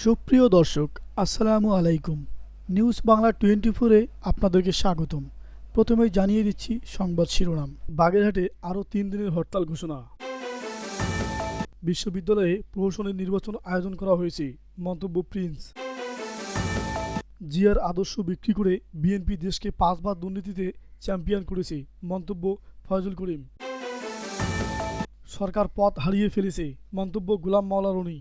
সুপ্রিয় দর্শক, আসসালামু আলাইকুম। নিউজ বাংলা 24-এ আপনাদেরকে স্বাগতম। প্রথমেই জানিয়ে দিচ্ছি সংবাদ শিরোনাম। বাগেরহাটে আরও 3 দিনের হরতাল ঘোষণা। বিশ্ববিদ্যালয়ে প্রহসনের নির্বাচন আয়োজন করা হয়েছে, মন্তব্য প্রিন্স। জিয়ার আদর্শ বিক্রি করে বিএনপি দেশকে 5 বার দুর্নীতিতে চ্যাম্পিয়ন করেছে, মন্তব্য ফয়জুল করিম। সরকার পথ হারিয়ে ফেলেছে, মন্তব্য গোলাম মাওলা রনি।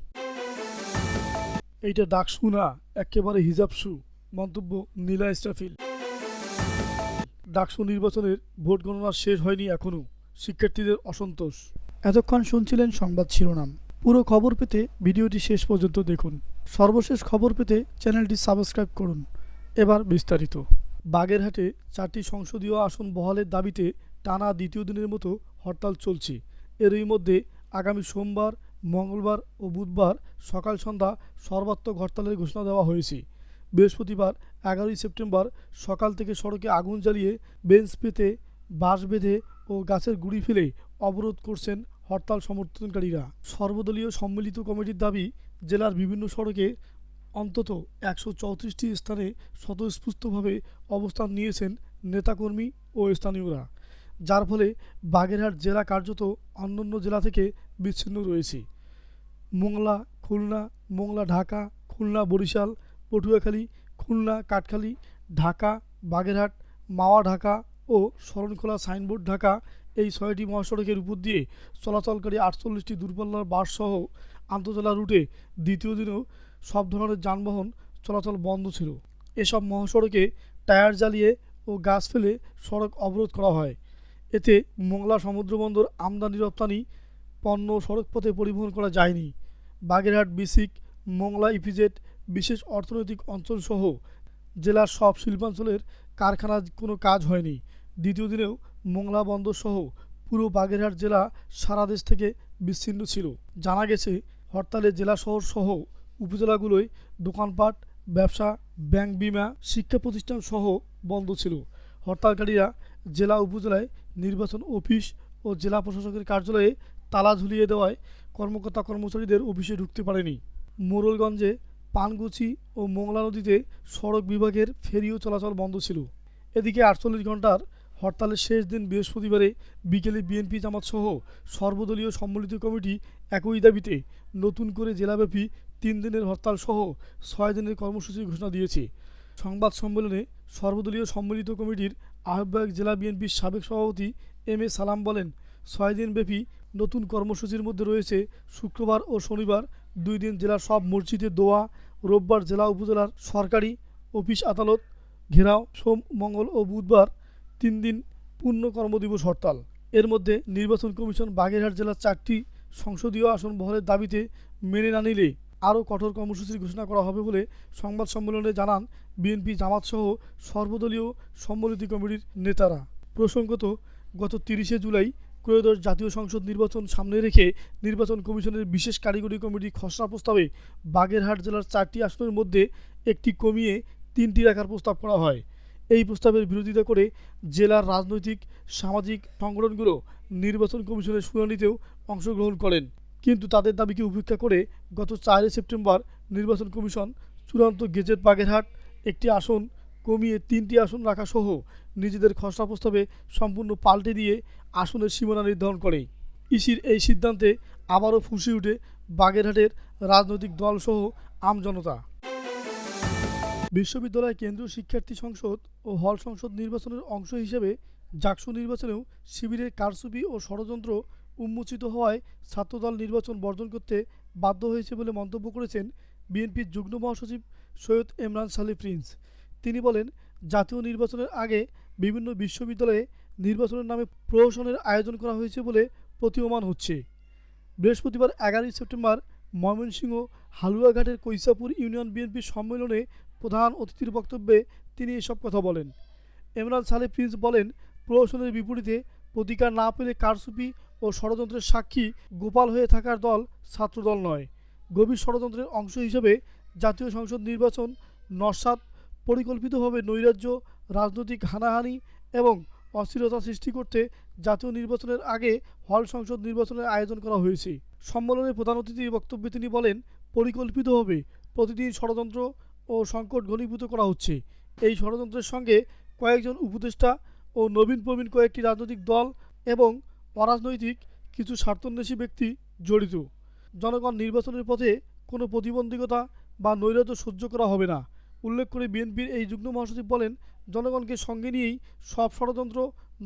এইটা ডাকসু না, একেবারে হিজাব শু, মন্তব্য নীলা ইস্টাফিল। ডাকসু নির্বাচনের ভোট গণনা শেষ হয়নি এখনও, শিক্ষার্থীদের অসন্তোষ। এতক্ষণ শুনছিলেন সংবাদ শিরোনাম। পুরো খবর পেতে ভিডিওটি শেষ পর্যন্ত দেখুন। সর্বশেষ খবর পেতে চ্যানেলটি সাবস্ক্রাইব করুন। এবার বিস্তারিত। বাগেরহাটে 4টি সংসদীয় আসন বহালের দাবিতে টানা দ্বিতীয় দিনের মতো হরতাল চলছে। এরই মধ্যে আগামী সোমবার, মঙ্গলবার ও বুধবার সকাল সন্ধ্যা সর্বাত্মক হরতালের ঘোষণা দেওয়া হয়েছে। বৃহস্পতিবার 11ই সেপ্টেম্বর সকাল থেকে সড়কে আগুন জ্বালিয়ে, বেঞ্চ পেতে, বাঁশ বেঁধে ও গাছের গুঁড়ি ফেলে অবরোধ করছেন হরতাল সমর্থনকারীরা। সর্বদলীয় সম্মিলিত কমিটির দাবি, জেলার বিভিন্ন সড়কে অন্তত 134টি স্থানে স্বতঃস্ফূর্তভাবে অবস্থান নিয়েছেন নেতাকর্মী ও স্থানীয়রা, যার ফলে বাগেরহাট জেলা কার্যত অন্যান্য জেলা থেকে বিচ্ছিন্ন রয়েছে। মোংলা খুলনা, মোংলা ঢাকা, খুলনা বরিশাল, পটুয়াখালী, খুলনা কাটখালী, ঢাকা বাগেরহাট, মাওয়া ঢাকা ও শরণখোলা সাইনবোর্ড ঢাকা, এই 6টি মহাসড়কের উপর দিয়ে চলাচলকারী 48টি দূরপাল্লার বাসসহ আন্তজেলা রুটে দ্বিতীয় দিনেও সব ধরনের যানবাহন চলাচল বন্ধ ছিল। এসব মহাসড়কে টায়ার জ্বালিয়ে ও গাছ ফেলে সড়ক অবরোধ করা হয়। এতে মোংলা সমুদ্রবন্দর আমদানি রপ্তানি পণ্য সড়কপথে পরিবহন করা যায়নি। বাগেরহাট বিসিক, মোংলা ইপিজেড বিশেষ অর্থনৈতিক অঞ্চলসহ জেলার সব শিল্পাঞ্চলের কারখানার কোনো কাজ হয়নি। দ্বিতীয় দিনেও মোংলা বন্দরসহ পুরো বাগেরহাট জেলা সারা দেশ থেকে বিচ্ছিন্ন ছিল। জানা গেছে, হরতালে জেলা শহর সহ উপজেলাগুলোয় দোকানপাট, ব্যবসা, ব্যাংক, বিমা, শিক্ষা প্রতিষ্ঠান সহ বন্ধ ছিল। হরতালকারীরা জেলা উপজেলায় নির্বাচন অফিস ও জেলা প্রশাসকের কার্যালয়ে তালা ঝুলিয়ে দেওয়ায় কর্মকর্তা কর্মচারীদের অফিসে ঢুকতে পারেনি। মোড়লগঞ্জে পানগুছি ও মোংলা নদীতে সড়ক বিভাগের ফেরিও চলাচল বন্ধ ছিল। এদিকে 48 ঘন্টার হরতালের শেষ দিন বৃহস্পতিবারে বিকেলে বিএনপি জামাত সহ সর্বদলীয় সম্মিলিত কমিটি একই দাবিতে নতুন করে জেলাব্যাপী 3 দিনের হরতাল সহ 6 দিনের কর্মসূচি ঘোষণা দিয়েছে। সংবাদ সম্মেলনে সর্বদলীয় সম্মিলিত কমিটির আহ্বায়ক জেলা বিএনপির সাবেক সভাপতি এম এ সালাম বলেন, 6 দিনব্যাপী নতুন কর্মসূচির মধ্যে রয়েছে শুক্রবার ও শনিবার 2 দিন জেলার সব মসজিদে দোয়া, রোববার জেলা উপজেলার সরকারি অফিস আদালত ঘেরাও, সোম, মঙ্গল ও বুধবার 3 দিন পূর্ণ কর্মদিবস হরতাল। এর মধ্যে নির্বাচন কমিশন বাগেরহাট জেলার 4টি সংসদীয় আসন বহালের দাবিতে মেনে না নিলে আরও কঠোর কর্মসূচির ঘোষণা করা হবে বলে সংবাদ সম্মেলনে জানান বিএনপি জামাতসহ সর্বদলীয় সম্মিলিত কমিটির নেতারা। প্রসঙ্গত, গত 30শে জুলাই ত্রয়োদশ জাতীয় সংসদ নির্বাচন সামনে রেখে নির্বাচন কমিশনের বিশেষ কারিগরি কমিটির খসড়া প্রস্তাবে বাগেরহাট জেলার 4টি আসনের মধ্যে একটি কমিয়ে 3টি রাখার প্রস্তাব করা হয়। এই প্রস্তাবের বিরোধিতা করে জেলার রাজনৈতিক সামাজিক সংগঠনগুলো নির্বাচন কমিশনের শুনানিতেও অংশগ্রহণ করেন, কিন্তু তাদের দাবিকে উপেক্ষা করে গত 4 সেপ্টেম্বর নির্বাচন কমিশন চূড়ান্ত গেজেট বাগেরহাট একটি আসন কমিয়ে 3টি আসন রাখা সহ নিজেদের খসড়া প্রস্তাবে সম্পূর্ণ পাল্টে দিয়ে আসনের সীমানা নির্ধারণ করে। ইসির এই সিদ্ধান্তে আবারও ফুঁসে ওঠে বাগেরহাটের রাজনৈতিক দলসহ আমজনতা। বিশ্ববিদ্যালয় কেন্দ্রীয় শিক্ষার্থী সংসদ ও হল সংসদ নির্বাচনের অংশ হিসেবে জাকসু নির্বাচনেও শিবিরের কারচুপি ও ষড়যন্ত্র উন্মোচিত হওয়ায় ছাত্রদল নির্বাচন বর্জন করতে বাধ্য হয়েছে বলে মন্তব্য করেছেন বিএনপির যুগ্ম মহাসচিব সৈয়দ এমরান সালি প্রিন্স। তিনি বলেন, জাতীয় নির্বাচনের আগে বিভিন্ন বিশ্ববিদ্যালয়ে নির্বাচনের নামে প্রহসনের আয়োজন করা হয়েছে বলে প্রতীয়মান হচ্ছে। বৃহস্পতিবার 11ই সেপ্টেম্বর ময়মনসিংহ হালুয়াঘাটের কৈসাপুর ইউনিয়ন বিএনপির সম্মেলনে প্রধান অতিথির বক্তব্যে তিনি এসব কথা বলেন। এমরান সালে প্রিন্স বলেন, প্রহসনের বিপরীতে প্রতিকার না পেলে কারচুপি ও ষড়যন্ত্রের সাক্ষী গোপাল হয়ে থাকার দল ছাত্রদল নয়। গভীর ষড়যন্ত্রের অংশ হিসেবে জাতীয় সংসদ নির্বাচন নস্যাৎ, পরিকল্পিতভাবে নৈরাজ্য, রাজনৈতিক হানাহানি এবং অস্থিরতা সৃষ্টি করতে জাতীয় নির্বাচনের আগে হল সংসদ নির্বাচনের আয়োজন করা হয়েছে। সম্মেলনে প্রধান অতিথির বক্তব্যে তিনি বলেন, পরিকল্পিতভাবে প্রতিদিন ষড়যন্ত্র ও সংকট ঘনীভূত করা হচ্ছে। এই ষড়যন্ত্রের সঙ্গে কয়েকজন উপদেষ্টা ও নবীন প্রবীণ কয়েকটি রাজনৈতিক দল এবং অরাজনৈতিক কিছু স্বার্থান্বেষী ব্যক্তি জড়িত। জনগণ নির্বাচনের পথে কোনো প্রতিবন্ধকতা বা নৈরাজ্য সহ্য করা হবে না। উল্লেখ করে বিএনপির এই যুগ্ম মহাসচিব বলেন, জনগণকে সঙ্গে নিয়েই সব ষড়যন্ত্র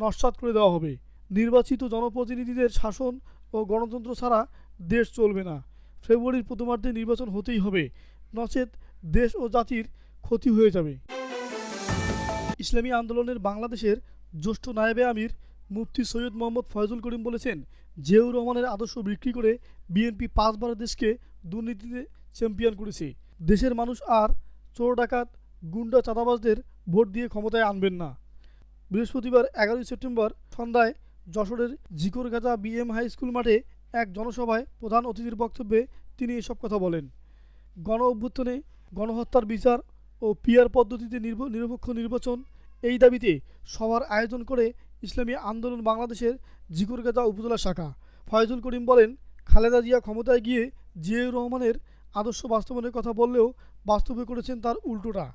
নস্যাৎ করে দেওয়া হবে। নির্বাচিত জনপ্রতিনিধিদের শাসন ও গণতন্ত্র ছাড়া দেশ চলবে না। ফেব্রুয়ারির প্রথমার্ধে নির্বাচন হতেই হবে, নচেত দেশ ও জাতির ক্ষতি হয়ে যাবে। ইসলামী আন্দোলনের বাংলাদেশের জ্যেষ্ঠ নায়েবে আমির মুফতি সৈয়দ মোহাম্মদ ফয়জুল করিম বলেছেন, জিয়াউর রহমানের আদর্শ বিক্রি করে বিএনপি 5 বার দেশকে দুর্নীতিতে চ্যাম্পিয়ন করেছে। দেশের মানুষ আর চোর ডাকাত গুন্ডা চাঁদাবাজদের ভোট দিয়ে ক্ষমতায় আনবেন না। বৃহস্পতিবার 11 সেপ্টেম্বর সন্ধ্যায় যশোরের ঝিকরগাছা বিএম হাই স্কুল মাঠে এক জনসভায় প্রধান অতিথির বক্তব্যে তিনি এসব কথা বলেন। গণ অভ্যুত্থানে গণহত্যার বিচার ও পিআর পদ্ধতিতে নিরপেক্ষ নির্বাচন, এই দাবিতে সভার আয়োজন করে ইসলামী আন্দোলন বাংলাদেশের ঝিকরগাছা উপজেলা শাখা। ফয়জুল করিম বলেন, খালেদা জিয়া ক্ষমতায় গিয়ে জিয়াউর রহমানের আদর্শ বাস্তবায়নের কথা বললেও বাস্তবে করেছেন তার উল্টোটা।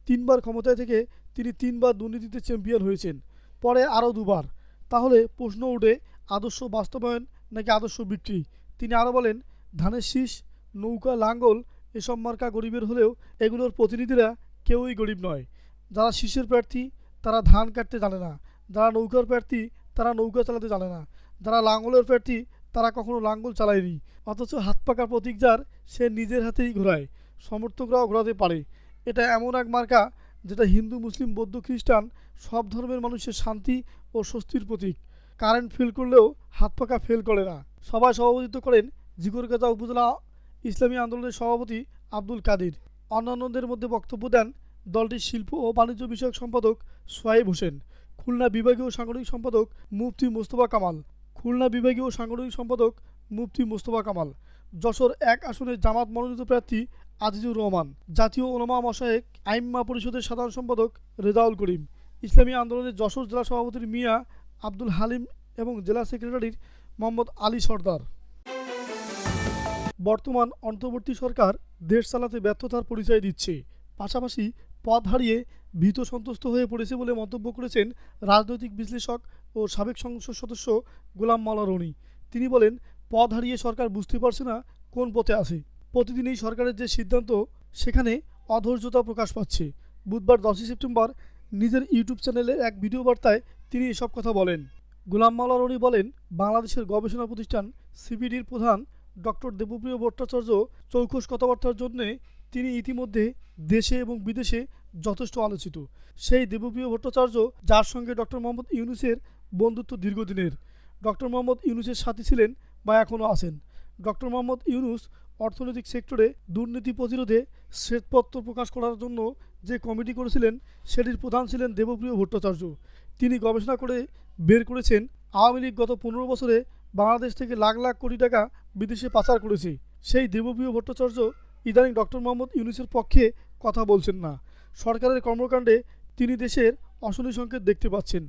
3 বার ক্ষমতায় থেকে তিনি 3 বার দুর্নীতিতে চ্যাম্পিয়ন হয়েছেন, পরে আরও 2 বার। তাহলে প্রশ্ন ওঠে, আদর্শ বাস্তবায়ন নাকি আদর্শ বিক্রি? তিনি আরও বলেন, ধানের শীষ, নৌকা, লাঙ্গল এসব মার্কা গরিবের হলেও এগুলোর প্রতিনিধিরা কেউই গরিব নয়। যারা শীষের প্রার্থী তারা ধান কাটতে জানে না, যারা নৌকার প্রার্থী তারা নৌকা চালাতে জানে না, যারা লাঙ্গলের প্রার্থী তারা কখনো লাঙ্গল চালায়নি। অথচ হাত পাকা প্রতীক যার, সে নিজের হাতেই ঘোরায়, সমর্থকরাও ঘোরাতে পারে। এটা এমন এক মার্কা যেটা হিন্দু, মুসলিম, বৌদ্ধ, খ্রিস্টান সব ধর্মের মানুষের শান্তি ও স্বস্তির প্রতীক। কারেন্ট ফেল করলেও হাত পাকা ফেল করে না। সভায় সভাপতিত্ব করেন ঝিকরগাছা উপজেলা ইসলামী আন্দোলনের সভাপতি আব্দুল কাদির। অন্যান্যদের মধ্যে বক্তব্য দেন দলটির শিল্প ও বাণিজ্য বিষয়ক সম্পাদক সোহাইব হোসেন, খুলনা বিভাগীয় সাংগঠনিক সম্পাদক মুফতি মোস্তফা কামাল, যশোর 1 আসনের জামাত মনোনীত প্রার্থী আজিজুর রহমান, জাতীয় ওলামা মাশায়েখ আইম্মা পরিষদের সাধারণ সম্পাদক রেজাউল করিম, ইসলামী আন্দোলনের যশোর জেলা সভাপতি মিয়া আব্দুল হালিম এবং জেলা সেক্রেটারি মোহাম্মদ আলী সর্দার। বর্তমান অন্তর্বর্তী সরকার দেশ চালাতে ব্যর্থতার পরিচয় দিচ্ছে, পাশাপাশি পদ হারিয়ে ভীত সন্ত্রস্ত হয়ে পড়েছে বলে মন্তব্য করেছেন রাজনৈতিক বিশ্লেষক ও সাবেক সংসদ সদস্য গোলাম মাওলা রনি। তিনি বলেন, পদ হারিয়ে সরকার বুঝতে পারছে না কোন পথে আছে। প্রতিদিনই সরকারের যে সিদ্ধান্ত, সেখানে অধৈর্যতা প্রকাশ পাচ্ছে। বুধবার 10 সেপ্টেম্বর নিজের ইউটিউব চ্যানেলে এক ভিডিও বার্তায় তিনি এসব কথা বলেন। গোলাম মাওলা রনি বলেন, বাংলাদেশের গবেষণা প্রতিষ্ঠান সিপিডির প্রধান ডক্টর দেবপ্রিয় ভট্টাচার্য চৌখস কথাবার্তার জন্যে তিনি ইতিমধ্যে দেশে এবং বিদেশে যথেষ্ট আলোচিত। সেই দেবপ্রিয় ভট্টাচার্য, যার সঙ্গে ডক্টর মোহাম্মদ ইউনূসের বন্ধুত্ব দীর্ঘদিনের, ডক্টর মোহাম্মদ ইউনূসের সাথী ছিলেন বা এখনও আছেন। ডক্টর মোহাম্মদ ইউনূস অর্থনৈতিক সেক্টরে দুর্নীতি প্রতিরোধে শ্বেতপত্র প্রকাশ করার জন্য যে কমিটি করেছিলেন, সেটির প্রধান ছিলেন দেবপ্রিয় ভট্টাচার্য। তিনি গবেষণা করে বের করেছেন, আওয়ামী লীগ গত 15 বছরে বাংলাদেশ থেকে লাখ লাখ কোটি টাকা বিদেশে পাচার করেছে। সেই দেবপ্রিয় ভট্টাচার্য ইদানিং ডক্টর মোহাম্মদ ইউনূসের পক্ষে কথা বলছেন না। সরকারের কর্মকাণ্ডে তিনি দেশের অশনি সংকেত দেখতে পাচ্ছেন।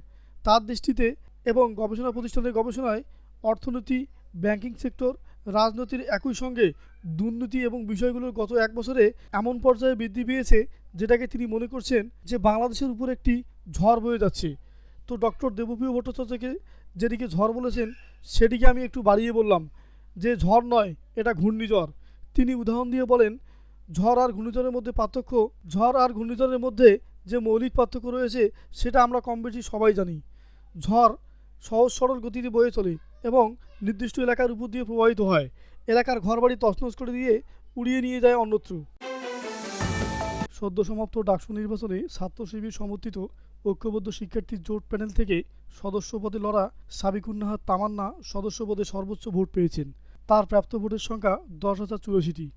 তার দৃষ্টিতে এবং গবেষণা প্রতিষ্ঠানের গবেষণায় অর্থনীতি, ব্যাংকিং সেক্টর, রাজনীতির একই সঙ্গে দুর্নীতি এবং বিষয়গুলোর গত 1 বছরে এমন পর্যায়ে বৃদ্ধি পেয়েছে, যেটাকে তিনি মনে করছেন যে বাংলাদেশের উপর একটি ঝড় বয়ে যাচ্ছে। তো ডক্টর দেবপ্রিয় ভট্টাচার্যকে যেদিকে ঝড় বলেছেন, সেটিকে আমি একটু বাড়িয়ে বললাম যে ঝড় নয়, এটা ঘূর্ণিঝড়। তিনি উদাহরণ দিয়ে বলেন, ঝড় আর ঘূর্ণিঝড়ের মধ্যে যে মৌলিক পার্থক্য রয়েছে, সেটা আমরা কম বেশি সবাই জানি। ঝড় সহজ সরল গতিতে বয়ে চলে এবং নির্দিষ্ট এলাকার উপর দিয়ে প্রবাহিত হয়, এলাকার ঘরবাড়ি তছনছ করে দিয়ে উড়িয়ে নিয়ে যায় অন্যত্র। সদ্য সমাপ্ত ডাকসু নির্বাচনে ছাত্র শিবির সমর্থিত ঐক্যবদ্ধ শিক্ষার্থী জোট প্যানেল থেকে সদস্য পদে লড়া সাবিকুন্নাহার তামান্না সদস্য পদে সর্বোচ্চ ভোট পেয়েছেন। তার প্রাপ্ত ভোটের সংখ্যা 10,084টি।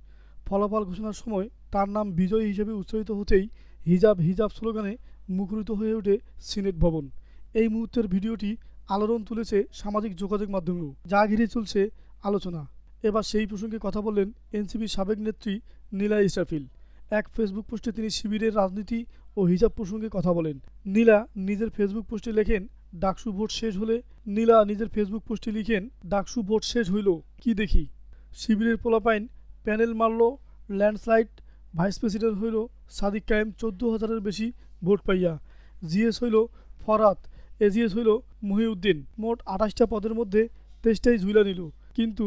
ফলাফল ঘোষণার সময় তার নাম বিজয়ী হিসেবে উচ্চারিত হতেই হিজাব হিজাব স্লোগানে মুখরিত হয়ে ওঠে সিনেট ভবন। এই মুহূর্তের ভিডিওটি আলোড়ন তুলেছে সামাজিক যোগাযোগ মাধ্যমেও, যা ঘিরে চলছে আলোচনা। এবার সেই প্রসঙ্গে কথা বললেন এনসিপির সাবেক নেত্রী নীলা ইসরাফিল। এক ফেসবুক পোস্টে তিনি শিবিরের রাজনীতি ও হিজাব প্রসঙ্গে কথা বলেন। নীলা নিজের ফেসবুক পোস্টে লেখেন, ডাকসু ভোট শেষ হলে নীলা নিজের ফেসবুক পোস্টে লিখেন, ডাকসু ভোট শেষ হইল, কি দেখি শিবিরের পোলাপাইন প্যানেল মারল ল্যান্ডস্লাইড, ভাইস প্রেসিডেন্ট হইল সাদিক কায়েম 14,000-এর বেশি ভোট পাইয়া, জিএস হইল ফরাত, এজিএস হইল মহিউদ্দিন। মোট 28টা পদের মধ্যে 23টাই ঝুইলা নিল। কিন্তু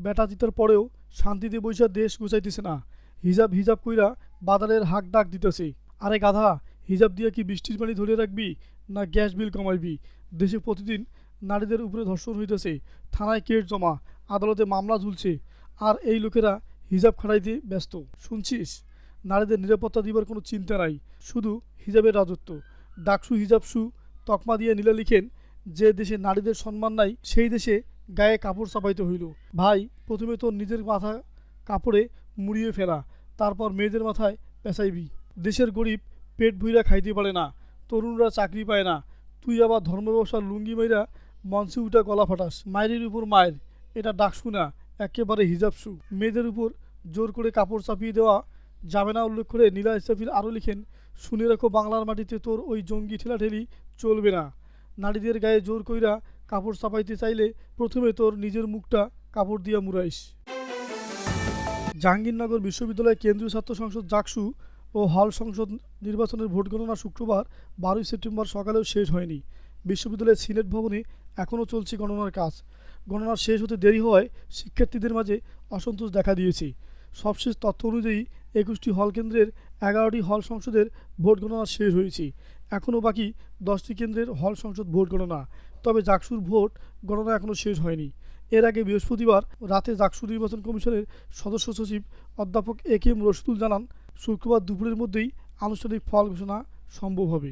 বেটা জিতার পরেও শান্তিতে বৈশা দেশ গুছাইতেছে না, হিজাব হিজাব কইরা বাদালের হাক ডাক দিতেছে। আরে গাধা, হিজাব দিয়া কি বৃষ্টির পানি ধরে রাখবি না গ্যাস বিল কমাইবি? দেশে প্রতিদিন নারীদের উপরে ধর্ষণ হইতেছে, থানায় কেস জমা, আদালতে মামলা ঝুলছে, আর এই লোকেরা হিজাব খাটাইতে ব্যস্ত। শুনছিস, নারীদের নিরাপত্তা দিবার কোনো চিন্তা নাই, শুধু হিজাবের রাজত্ব। ডাকসু হিজাবসু তকমা দিয়ে নীলা লিখেন, যে দেশে নারীদের সম্মান নাই সেই দেশে গায়ে কাপড় চাপাইতে হইল। ভাই, প্রথমে তোর নিজের মাথা কাপড়ে মুড়িয়ে ফেলা, তারপর মেয়েদের মাথায় পেঁচাইবি। দেশের গরিব পেট ভুইরা খাইতে পারে না, তরুণরা চাকরি পায় না, তুই আবার ধর্ম ব্যবসার লুঙ্গি মাইরা মঞ্চে উঠা গলা ফাটাস। মায়ের উপর মায়ের, এটা ডাকসু না, একেবারে হিজাবসু। মেয়েদের উপর জোর করে কাপড় চাপিয়ে দেওয়া যাবে না উল্লেখ করে নীলা ইসরাফিল আরও লিখেন, শুনে রাখো বাংলার মাটিতে তোর ওই জঙ্গি ঠেলাঠেলি চলবে না। নারীদের গায়ে জোর কইরা কাপড় চাপাইতে চাইলে প্রথমে তোর নিজের মুখটা কাপড় দিয়া মুড়াইস। জাহাঙ্গীরনগর বিশ্ববিদ্যালয় কেন্দ্রীয় ছাত্র সংসদ জাকসু ও হল সংসদ নির্বাচনের ভোট গণনা শুক্রবার 12 সেপ্টেম্বর সকালেও শেষ হয়নি। বিশ্ববিদ্যালয়ের সিনেট ভবনে এখনও চলছে গণনার কাজ। গণনা শেষ হতে দেরি হওয়ায় শিক্ষার্থীদের মাঝে অসন্তোষ দেখা দিয়েছে। সবশেষ তথ্য অনুযায়ী 21টি হল কেন্দ্রের 11টি হল সংসদের ভোট গণনা শেষ হয়েছে। এখনও বাকি 10টি কেন্দ্রের হল সংসদ ভোট গণনা। তবে জাকসুর ভোট গণনা এখনও শেষ হয়নি। এর আগে বৃহস্পতিবার রাতে জাকসু নির্বাচন কমিশনের সদস্য সচিব অধ্যাপক এ কে এম রশিদুল জানান, শুক্রবার দুপুরের মধ্যেই আনুষ্ঠানিক ফল ঘোষণা সম্ভব হবে।